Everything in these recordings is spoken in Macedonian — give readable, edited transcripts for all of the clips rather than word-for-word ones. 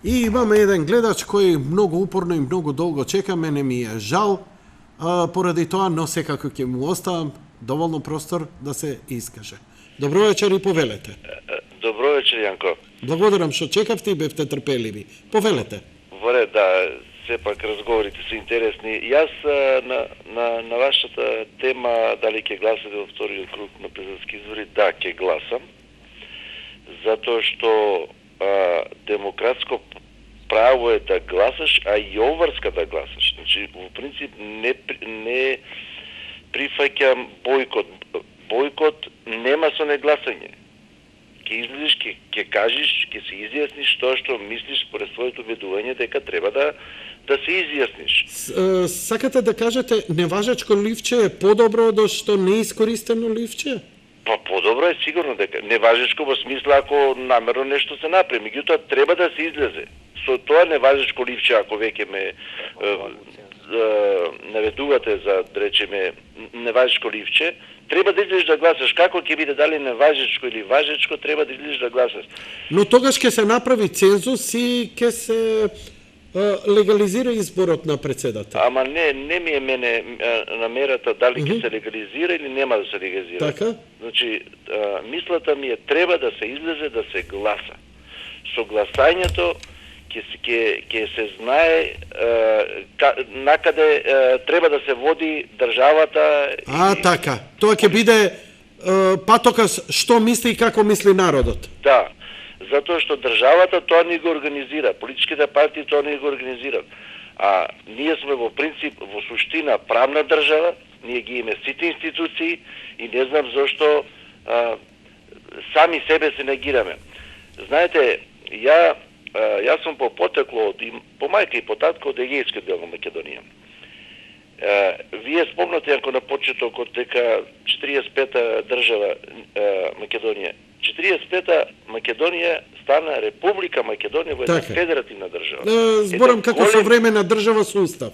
И имаме еден гледач кој многу упорно и многу долго чека, мене ми е жал, поради тоа, но секако ќе му оставам доволно простор да се искаже. Добро вечер и повелете. Добро вечер, Јанко. Благодарам што чекавте и бевте трпеливи. Повелете. Воре, да, сепак разговорите се интересни. Јас на вашата тема, дали ќе гласате во вториот круг на президентски избори, да, ќе гласам. Затоа што демократско право е да гласаш, а и обврска да гласаш. Значи, во принцип, не прифаќам бойкот. Бойкот нема со негласање. Ке излезеш, ке кажеш, ке се изјасниш тоа што мислиш според своето убедување дека треба да се изјасниш. Сакате да кажете неважечко ливче е подобро од што неискористено ливче? Па подобро е сигурно дека неважечко во смисла ако намерно нешто се направи, меѓутоа треба да се излезе. Со тоа неважечко ливче, ако веќе ме наведувате за, да речеме, неважечко ливче, треба да излезеш да гласаш. Како ќе биде, дали неважечко или важечко, треба да излезеш да гласаш. Но тогаш ќе се направи цензус и ќе се легализира изборот на председател. Ама не ми е мене намерата дали ќе се легализира или нема да се легализира. Така? Значи, мислата ми е треба да се излезе да се гласа. Со гласањето ќе се знае накаде треба да се води државата. Така. Тоа ќе биде патоказ што мисли и како мисли народот. Да. Затоа што државата тоа не го организира, политичките партии тоа не го организираат. А ние сме во принцип, во суштина правна држава, ние ги имаме сите институции и не знам зошто сами себе се негираме. Знаете, јас сум по потекло по мајка и по татко од Егејскиот дел на Македонија. Вие спомнате ако на почетокот дека 45-та држава Македонија. 45-та Македонија стана Република Македонија во една федеративна држава. Зборам како современа држава со устав.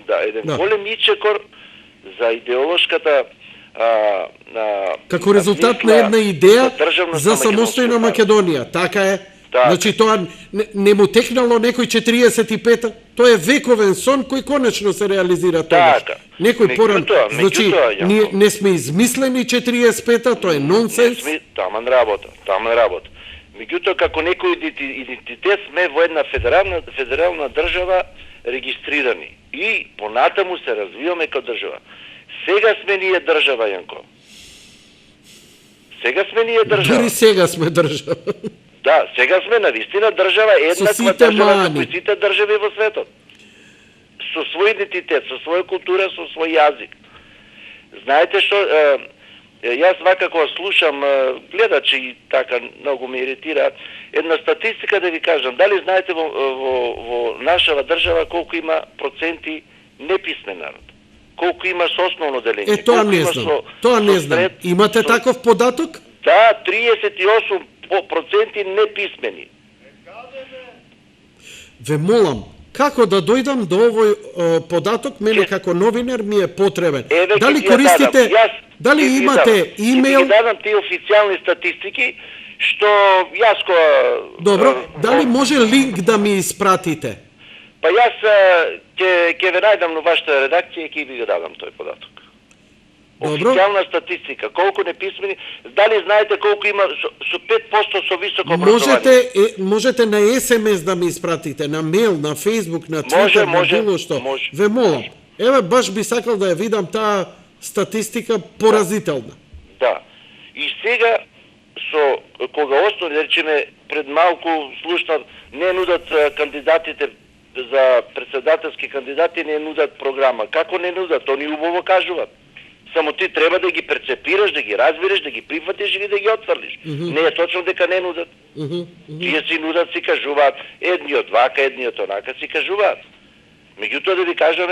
Да, еден голем ичекор за идеолошката како резултат на една идеја за самостојна Македонија. Така е. Значи тоа не му текнало некој 45-та, тоа е вековен сон кој конечно се реализира тогаш. Некој поран, значи не сме измислени 45-та, тоа е нонсенс. Таман работа. Меѓутоа како некој идентитет сме во една федерална држава регистрирани и понатаму се развиваме како држава. Сега сме ние држава, Јанко. Дори сега сме држава. Да, сега сме навистина држава, еднаква држава како и сите држави во светот. Со свој идентитет, со своја култура, со свој јазик. Знаете што, јас вакако слушам гледачи и така многу ме иритира, една статистика да ви кажам, дали знаете во нашава држава колку има проценти неписмен народ? Колку има со основно делење? Тоа не знам. Имате таков податок? Да, 38% неписмени. Ве молам, како да дојдам до овој податок, мене како новинар ми е потребен. Дали користите, дали имате имејл? Ќе дадам тие официјални статистики, што јас Добро, дали може линк да ми испратите? Па јас ќе ве најдам на вашата редакција и ќе ви го дадам тој податок. Официјална статистика, колку неписмени, дали знаете колку има со 5% со високо образование? Можете на СМС да ми испратите, на мејл, на Facebook, на Twitter, на било што. Ве молам. Еве, баш би сакал да ја видам таа статистика поразителна. Да. И сега, кога основи, да речеме, пред малку слушнав, не нудат кандидатите за председателски кандидати, не нудат програма. Како не нудат? Они убаво кажуваат. Само ти треба да ги прецепираш, да ги разбереш, да ги прифатиш или да ги отфрлиш. Не е точно дека не нудат. Тие си нудат, си кажуваат. Едниот вака, едниот онака си кажуваат. Меѓутоа да ви кажам,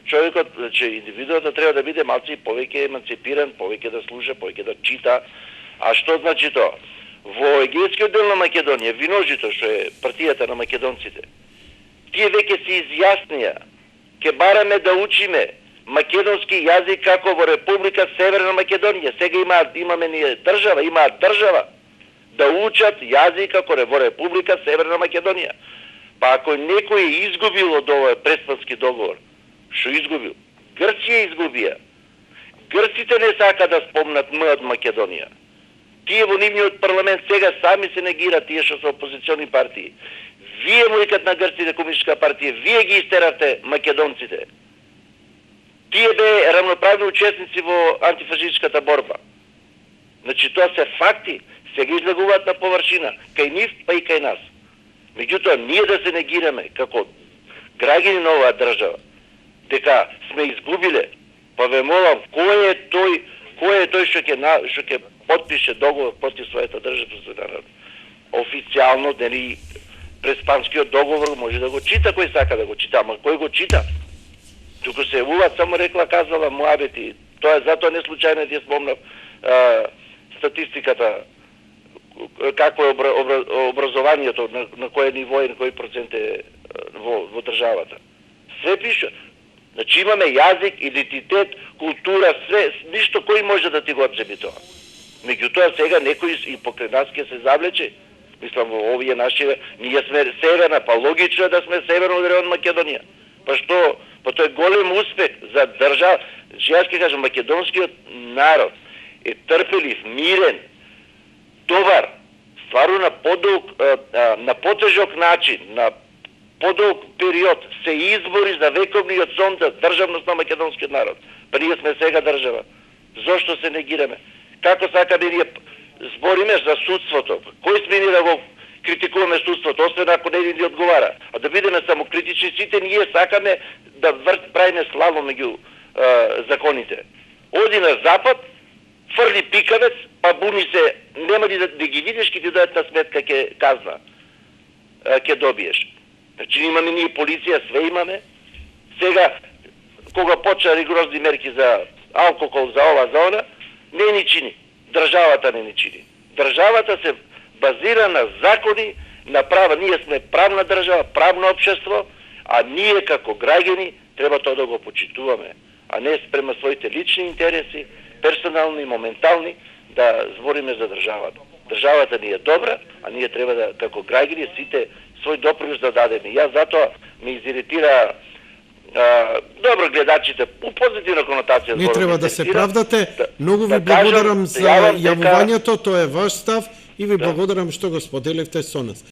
човекот, че индивидуата треба да биде малци повеќе еманципиран, повеќе да слуша, повеќе да чита. А што значи тоа? Во Егејскиот дел на Македонија, Виножито, што е партијата на македонците, тие веќе се изјаснија. Ке бараме да учиме македонски јазик како во Република Северна Македонија. Сега имаме ние држава, имаат држава. да учат јазик како во Република Северна Македонија. Па ако некој е изгубил од овој преспански договор, што изгубил? Грција изгубија. Грците не сака да спомнат М од Македонија. Тие во нивниот парламент сега сами се негираат, тие што се опозициони партии. Вие му викат на грците комунистичка партија, вие ги истеравте македонците. Тие бе рамноправни учесници во антифашистичката борба. Значи тоа се факти, сега излегуваат на површина, кај нив па и кај нас. Меѓутоа, ние да се негираме како граѓани на оваа држава, дека сме изгубиле, па ве молам, кој е тој што ќе потпише договор против својата држава? Официјално, дали преспанскиот договор може да го чита кој сака да го чита, ама кој го чита? Туку се явуваат само рекла казала муабети. Тоа затоа не случајно ти спомнав статистиката какво е образованието, на кој ниво и на кој процент е во државата. Све пише. Значи имаме јазик, идентитет, култура, све, ништо кој може да ти го одземи тоа. Меѓутоа сега некој и покрај нас ќе се завлече. Мислам во овие наши, ние сме северна, па логично е да сме северно од район Македонија. Па што, па тоа е голем успех за држава. Јас ќе кажам, македонскиот народ е трпелив, мирен, добар, стварно на потежок начин, на подолг период се избори за вековниот сон за државност на македонскиот народ. Па ние сме сега држава. Зошто се негираме? Како сакаме ние збориме за судството? Кој сме ние да го критикуваме судството, освен ако не ни одговара? А да бидеме самокритични, сите ние сакаме да правиме славо меѓу законите. Оди на запад, фрли пикавец, па буни се, нема ли да ги видиш, ке ти дојат на сметка ке казна, ке добиеш. Значи имаме ние полиција, све имаме. Сега, кога почна ригорозни мерки за алкохол, за ова, за она, не ни чини. Државата не ни чини. Државата се базира на закони, на права. Ние сме правна држава, правно општество, а ние како граѓани треба тоа да го почитуваме, а не спрема своите лични интереси, персонални, моментални, да збориме за државата. Државата ни е добра, а ние треба да, како граѓани, сите свој допринос да дадеме. Јас затоа ме изиритира добро гледачите, у позитивна конотација. Не треба да се правдате. Многу ви благодарам за јавувањето, тоа е ваш став и ви благодарам што го споделивте со нас.